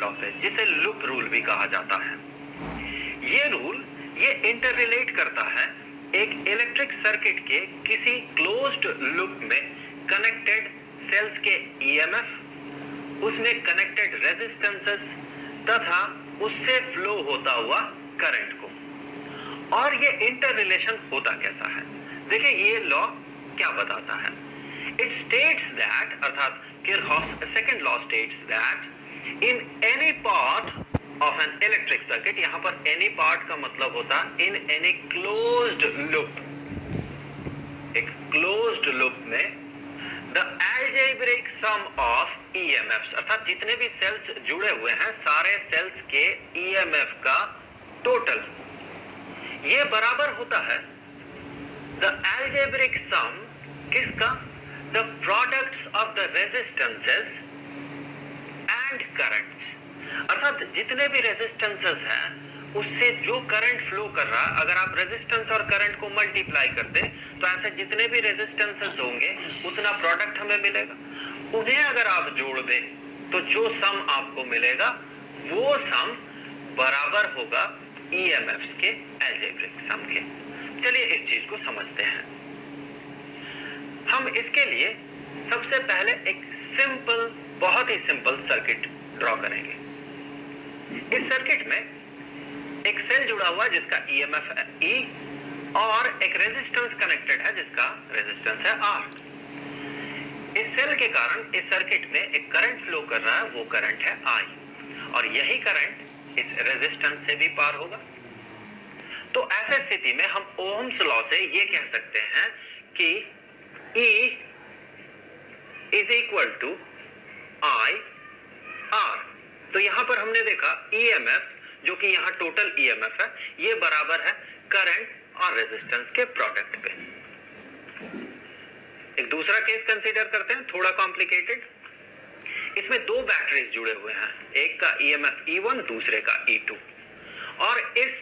Kirchhoff है, जिसे loop rule भी कहा जाता है। ये रूल ये इंटररिलेट करता है एक इलेक्ट्रिक सर्किट के किसी क्लोज्ड लूप में कनेक्टेड सेल्स के ईएमएफ, उसमें कनेक्टेड रेजिस्टेंसेस तथा उससे फ्लो होता हुआ करंट को। और ये इंटररिलेशन होता कैसा है? देखिए ये लॉ क्या बताता है। इट स्टेट्स दैट, अर्थात Kirchhoff's second law states that in any part of an electric circuit, यहां पर एनी पार्ट का मतलब होता है इन एनी क्लोज्ड लूप, एक क्लोज्ड लूप में the algebraic sum of EMFs, अर्थात जितने भी सेल्स जुड़े हुए हैं सारे सेल्स के ईएमएफ का टोटल, ये बराबर होता है द अलजेब्रिक सम किसका? The products of the resistances and currents, अर्थात जितने भी रेजिस्टेंसेस हैं उससे जो करंट फ्लो कर रहा, अगर आप रेजिस्टेंस और करंट को मल्टीप्लाई कर दें तो ऐसे जितने भी रेजिस्टेंसेस होंगे उतना प्रोडक्ट हमें मिलेगा। उन्हें अगर आप जोड़ दें तो जो सम आपको मिलेगा वो सम बराबर होगा ईएमएफ्स के अलजेब्रिक सम के। चलिए इस चीज को समझते हैं। हम इसके लिए सबसे पहले एक सिंपल, बहुत ही सिंपल सर्किट ड्रॉ करेंगे। इस सर्किट में एक सेल जुड़ा हुआ जिसका ईएमएफ है E और एक रेजिस्टेंस कनेक्टेड है जिसका रेजिस्टेंस है R। इस सेल के कारण इस सर्किट में एक करंट फ्लो कर रहा है, वो करंट है I, और यही करंट इस रेजिस्टेंस से भी पार होगा। तो ऐसे स्थिति में हम ओहम्स लॉ से ये कह सकते हैं कि E is equal to I R। तो यहां पर हमने देखा ईएमएफ, जो कि यहां टोटल ईएमएफ है, ये बराबर है करंट और रेजिस्टेंस के प्रोडक्ट पे। एक दूसरा केस कंसीडर करते हैं, थोड़ा कॉम्प्लिकेटेड। इसमें दो बैटरीज जुड़े हुए हैं, एक का ईएमएफ E1, दूसरे का E2, और इस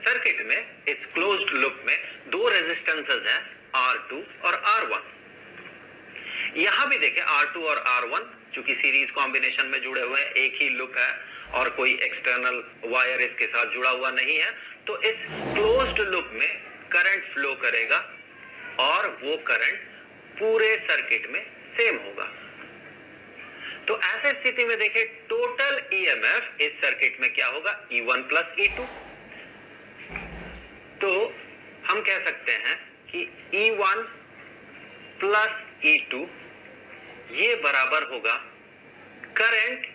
सर्किट में, इस क्लोज्ड लूप में दो रेजिस्टेंसेस हैं R2 और R1। यहां भी देखें R2 और R1 चूंकि सीरीज कॉम्बिनेशन में जुड़े हुए हैं, एक ही लूप है और कोई एक्सटर्नल वायर इसके साथ जुड़ा हुआ नहीं है, तो इस क्लोज्ड लूप में करंट फ्लो करेगा और वो करंट पूरे सर्किट में सेम होगा। तो ऐसे स्थिति में देखिए टोटल ईएमएफ इस सर्किट में क्या होगा? E1 plus E2। तो हम कह सकते हैं कि E1 प्लस E2 ये बराबर होगा करंट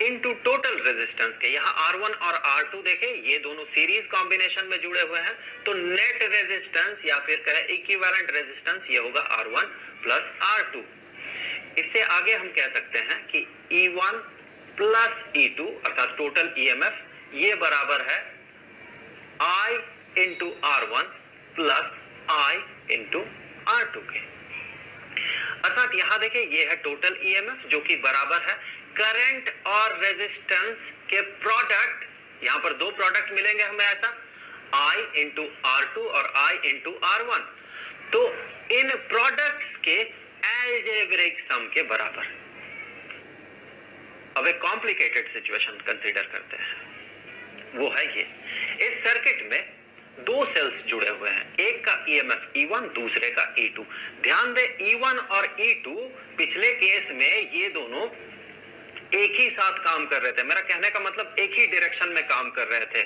इनटू टोटल रेजिस्टेंस के। यहां R1 और R2 देखें, ये दोनों सीरीज कॉम्बिनेशन में जुड़े हुए हैं, तो नेट रेजिस्टेंस या फिर कहें इक्विवेलेंट रेजिस्टेंस ये होगा R1 प्लस R2। इससे आगे हम कह सकते हैं कि E1 प्लस E2 अर्थात टोटल ईएमएफ ये बराबर है I into R1 plus I into R2 के। अर्थात यहां देखिए ये है टोटल ईएमएफ जो कि बराबर है करंट और रेजिस्टेंस के प्रोडक्ट। यहां पर दो प्रोडक्ट मिलेंगे हमें ऐसा, I इंटू R2 और I इंटू R1। तो इन प्रोडक्ट्स के अलजेब्रिक सम के बराबर। अब एक कॉम्प्लिकेटेड सिचुएशन कंसीडर करते हैं, वो है ये। इस सर्किट में दो सेल्स जुड़े हुए हैं, एक का ईएमएफ E1, दूसरे का E2। ध्यान दें E1 और E2 पिछले केस में ये दोनों एक ही साथ काम कर रहे थे। मेरा कहने का मतलब एक ही डायरेक्शन में काम कर रहे थे।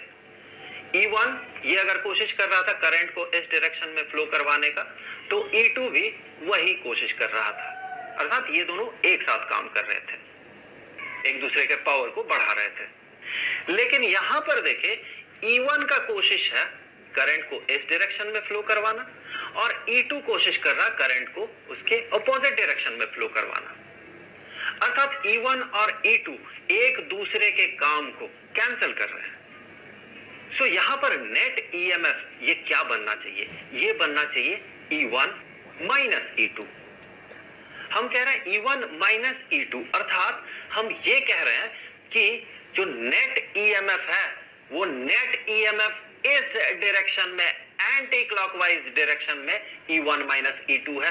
E1 ये अगर कोशिश कर रहा था करंट को इस डायरेक्शन में फ्लो करवाने का, तो E2 भी वही कोशिश कर रहा था, अर्थात ये दोनों एक साथ काम कर रहे थे, एक दूसरे के पावर को बढ़ा रहे थे। लेकिन यहां पर देखें E1 का कोशिश है करंट को इस डायरेक्शन में फ्लो करवाना और E2 कोशिश कर रहा करंट को उसके अपोजिट डायरेक्शन में फ्लो करवाना। अर्थात E1 और E2 एक दूसरे के काम को कैंसिल कर रहे हैं। सो यहां पर नेट ईएमएफ ये क्या बनना चाहिए? ये बनना चाहिए E1 माइनस E2। हम कह रहे हैं E1 माइनस E2, अर्थात हम ये कह रहे हैं कि जो नेट ईएमएफ है वो नेट ईएमएफ इस डायरेक्शन में, एंटी क्लॉकवाइज डायरेक्शन में E1 माइनस E2 है।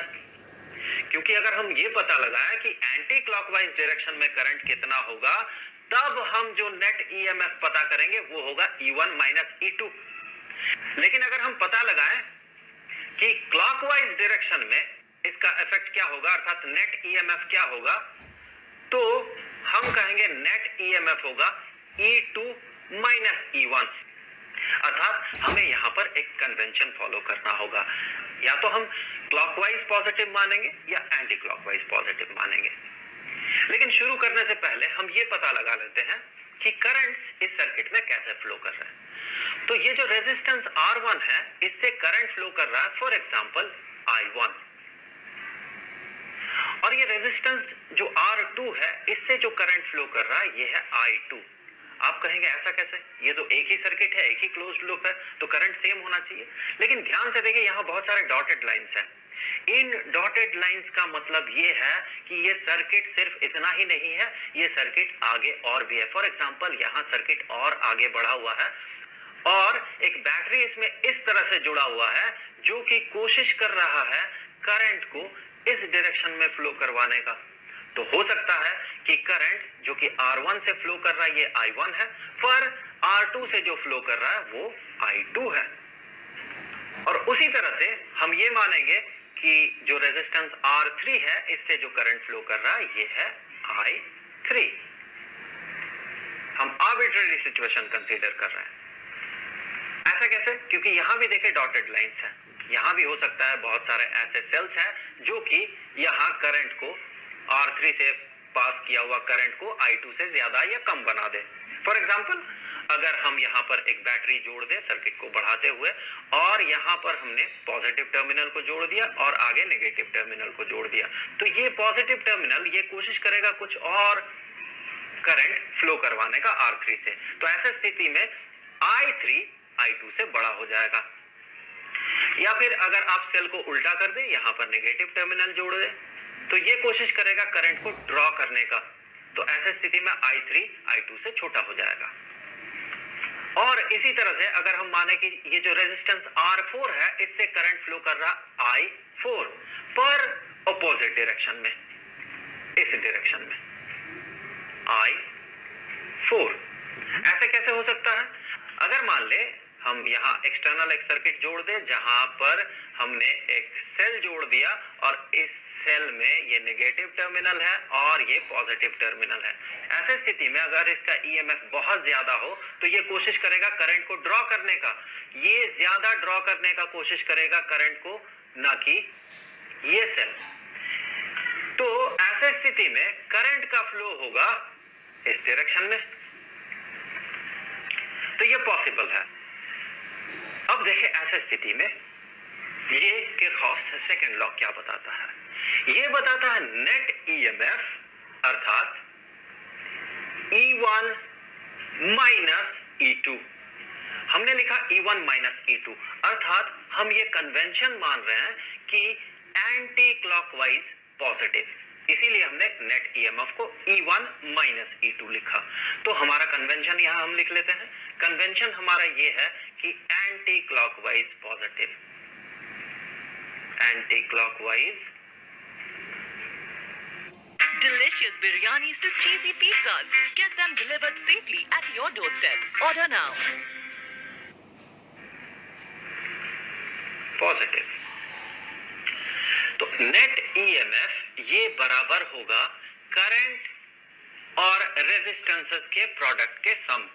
क्योंकि अगर हम ये पता लगाएं कि एंटी क्लॉकवाइज डायरेक्शन में करंट कितना होगा, तब हम जो नेट ईएमएफ पता करेंगे वो होगा E1 माइनस E2। लेकिन अगर हम पता लगाएं कि क्लॉकवाइज डायरेक्शन में इसका इफेक्ट क्या होगा, अर्थात नेट ईएमएफ क्या होगा, तो हम कहेंगे नेट ईएमएफ होगा E2 माइनस E1। अर्थात हमें यहां पर एक कन्वेंशन फॉलो करना होगा, या तो हम क्लॉकवाइज पॉजिटिव मानेंगे या एंटी क्लॉकवाइज पॉजिटिव मानेंगे। लेकिन शुरू करने से पहले हम ये पता लगा लेते हैं कि करंट्स इस सर्किट में कैसे फ्लो कर रहे हैं। तो ये जो रेजिस्टेंस R1 है, इससे करंट फ्लो कर रहा है, फॉर एग्जांपल I1। और ये रेजिस्टेंस जो R2 है, इससे जो करंट फ्लो कर रहा है ये है I2। आप कहेंगे ऐसा कैसे, ये तो एक ही सर्किट है, एक ही क्लोज्ड लूप है, तो करंट सेम होना चाहिए। लेकिन ध्यान से देखिए, यहां बहुत सारे डॉटेड लाइंस हैं। इन डॉटेड लाइंस का मतलब ये है कि ये सर्किट सिर्फ इतना ही नहीं है, ये सर्किट आगे और भी है। फॉर एग्जांपल यहाँ सर्किट और आगे बढ़ा हुआ है और एक बैटरी इसमें इस तरह से जुड़ा हुआ है जो कि कोशिश कर रहा है करंट को इस डायरेक्शन में फ्लो करवाने का। तो हो सकता है कि करंट जो कि R1 से फ्लो कर रहा है ये I1 है, पर R2 से जो फ्लो कर रहा है वो I2 है। और उसी तरह से हम ये मानेंगे कि जो रेजिस्टेंस R3 है, इससे जो करंट फ्लो कर रहा है ये है I3। हम आर्बिट्रेरी सिचुएशन कंसीडर कर रहे हैं। ऐसा कैसे? क्योंकि यहां भी देखें डॉटेड लाइंस हैं, यहां भी हो सकता है बहुत सारे ऐसे सेल्स हैं जो कि यहां करंट को R3 से पास किया हुआ करंट को I2 से ज्यादा या कम बना दे। फॉर एग्जांपल, अगर हम यहाँ पर एक बैटरी जोड़ दें सर्किट को बढ़ाते हुए, और यहाँ पर हमने पॉजिटिव टर्मिनल को जोड़ दिया और आगे नेगेटिव टर्मिनल को जोड़ दिया, तो ये पॉजिटिव टर्मिनल ये कोशिश करेगा कुछ और करंट फ्लो करवाने का R3 से। तो ऐसे स्थिति में I3 I2 से बड़ा हो जाएगा। या फिर अगर आप सेल को उल्टा कर दें, यहाँ पर नेगेटिव टर्मिनल जोड़ दें, तो ये कोशिश करेगा करंट को ड्रॉ करने का। तो ऐसे स्थिति में I3 I2 से छोटा हो जाएगा। और इसी तरह से अगर हम माने कि ये जो रेजिस्टेंस R4 है, इससे करंट फ्लो कर रहा I4 पर अपोजिट डायरेक्शन में, इस डायरेक्शन में I4। ऐसे कैसे हो सकता है? अगर मान ले हम यहाँ एक्सटर्नल एक सर्किट जोड़ दें जहां पर हमने एक सेल जोड़ दिया और इस सेल में ये नेगेटिव टर्मिनल है और ये पॉजिटिव टर्मिनल है। ऐसे स्थिति में अगर इसका ईएमएफ बहुत ज्यादा हो तो ये कोशिश करेगा करंट को ड्रॉ करने का, ये ज्यादा ड्रॉ करने का कोशिश करेगा करंट को, ना कि ये सेल। तो ऐसे स्थिति में करंट का फ्लो होगा इस डायरेक्शन में। तो ये पॉसिबल है। अब देखें ऐसे स्थिति में ये किरचॉफ सेकंड लॉ क्या बताता है? ये बताता है नेट ईएमएफ अर्थात E1 माइनस E2। हमने लिखा E1 माइनस E2, अर्थात हम ये कन्वेंशन मान रहे हैं कि एंटी क्लॉकवाइज पॉजिटिव, इसीलिए हमने नेट ईएमएफ को E1 माइनस E2 लिखा। तो हमारा कन्वेंशन यहां हम लिख लेते हैं। कन्वेंशन हमारा ये है कि anti clockwise positive, anti clockwise. Delicious biryanis to cheesy pizzas. Get them delivered safely at your doorstep. Order now. Positive. तो नेट ईएमएफ ये बराबर होगा करंट और रेजिस्टेंसेस के प्रोडक्ट के सम।